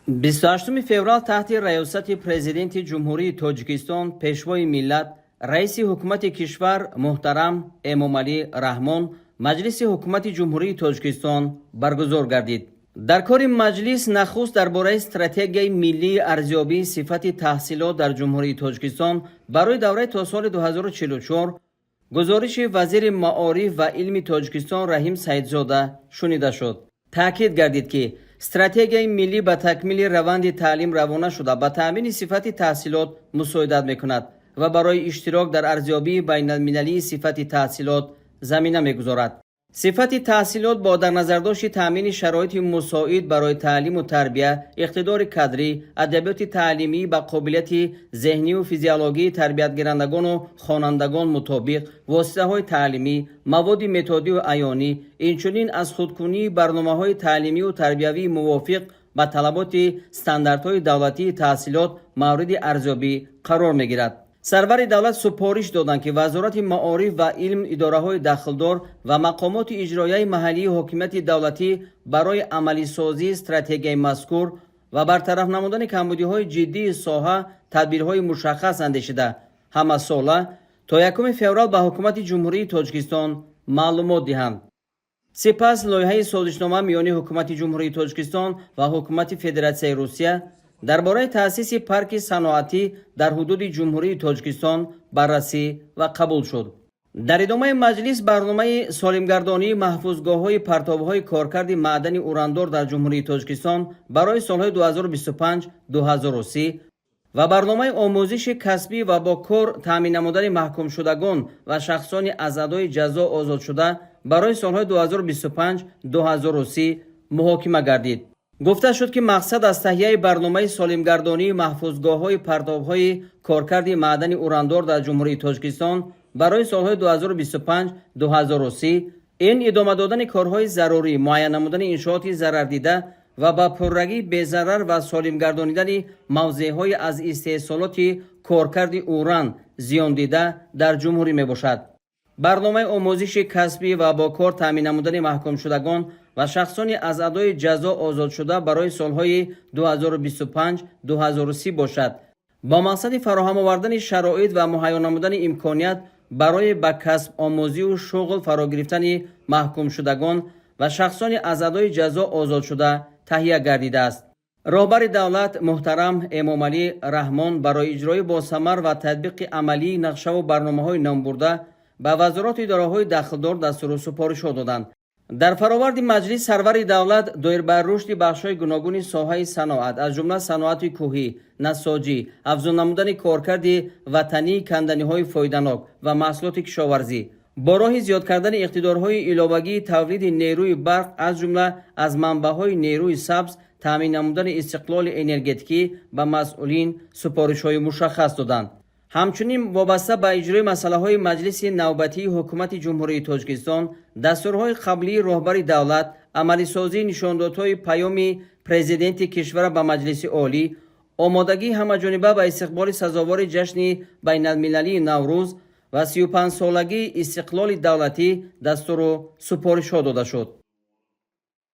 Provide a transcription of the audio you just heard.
28 феврал تحت ریاست پرزیدنت جمهوری تاجیکستان پیشوای ملت رئیس حکومت کشور محترم امامعلی رحمان مجلس حکومت جمهوری تاجیکستان برگزار گردید. در کار مجلس نخست درباره استراتژی ملی ارزیابی صفت تحصیلات در جمهوری تاجیکستان برای دوره تا سال 2044 گزارش وزیر معارف و علم تاجیکستان رحیم سیدزاده شنیده شد. تاکید گردید که استراتژی ملی به تکمیل روند تعلیم روانه شده به تامین صفت تحصیلات مساعدت میکند و برای اشتراک در ارزیابی بین المللی صفت تحصیلات زمینه میگذارد. صفت تحصیلات با در نظر داشت تامین شرایط مساعد برای تعلیم و تربیت، اقتدار کادری، ادبیات تعلیمی با قابلیت ذهنی و فیزیولوژی تربیت گیرندگان و خوانندگان مطابق، واسطه‌های تعلیمی، مواد متدی و عیانی، اینچنین از خودکنی برنامه‌های تعلیمی و تربیوی موافق با طلبات استانداردهای دولتی تحصیلات مورد ارزیابی قرار می‌گیرد. سرور دولت سپارش دادند که وزارت معارف و علم، اداره‌های داخلدار و مقامات اجرایی محلی حکومت دولتی برای عملی سازی استراتژی مذکور و برطرف نمودن کمبودی‌های جدی ساحه تدبیرهای مشخص اندیشیده همه ساله تا 1 فوریه به حکومت جمهوری تاجیکستان معلومات دهند. سپس لایحه سازشنامه میان حکومت جمهوری تاجیکستان و حکومت فدراسیون روسیه درباره تأسیس پارک صنعتی در حدود جمهوری تاجیکستان بررسی و قبول شد. در ادامه مجلس برنامه سالمگردانی محفوظگاه‌های پرتاب‌های کارکرد معدن اوراندار در جمهوری تاجیکستان برای سال‌های 2025-2030 و برنامه آموزش کسبی و با کار تامین نمودن محکوم شدگان و شخصان از ادای جزا آزاد شده برای سال‌های 2025-2030 محاکمه گردید. گفته شد که مقصد از تهیه برنامه سالمگردانی محفوظگاه‌های پرتاب‌های کارکرد معدن اوراندار در جمهوری تاجیکستان برای سال‌های 2025-2030 این ادامه دادن کارهای ضروری، معین نمودن انشاءات ضرردیده و با پررگی بی‌ضرر و سالم گردانیدن موضع‌های از استحصالات کارکرد اوران زیان دیده در جمهوری میباشد. برنامه آموزش کسبی و با کار تامین نمودن محکوم شدگان و شخصانی از ادای جزا آزاد شده برای سالهای 2025-2030 باشد با مقصد فراهم آوردن شرایط و مهیا نمودن امکانیت برای به کسب آموزی و شغل فرا گرفتن محکوم شدگان و شخصانی از ادای جزا آزاد شده تهیه گردیده است. رهبر دولت محترم امامعلی رحمان برای اجرای با ثمر و تطبیق عملی نقشه و برنامه‌های نام برده به وزارت اداره‌های داخلدار دستور و سپارش دادند. در فراورد مجلس سرور دولت دایر بر رشد بخش‌های گوناگون ساحه صنعت از جمله صنعت کوهی، نساجی، افزون نمودن کارکرد وطنی، کندنی‌های فایده‌ناک و محصولات کشاورزی با راه زیاد کردن اقتدارهای علاوه‌ای تولید نیروی برق از جمله از منبع‌های نیروی سبز تامین نمودن استقلال انرژتیکی به مسئولین سپارش‌های مشخص دادند. همچنین وابسته به اجرای مسائل مجلس نوبتی حکومت جمهوری تاجیکستان دستورهای قبلی رهبر دولت عملی سازی نشاندادهای پیام پرزیدنت کشور به مجلس عالی آمادگی همه‌جانبه به استقبال سزاوار جشن بین المللی نوروز و 35 سالگی استقلال دولتی دستور و سپارش داده شد.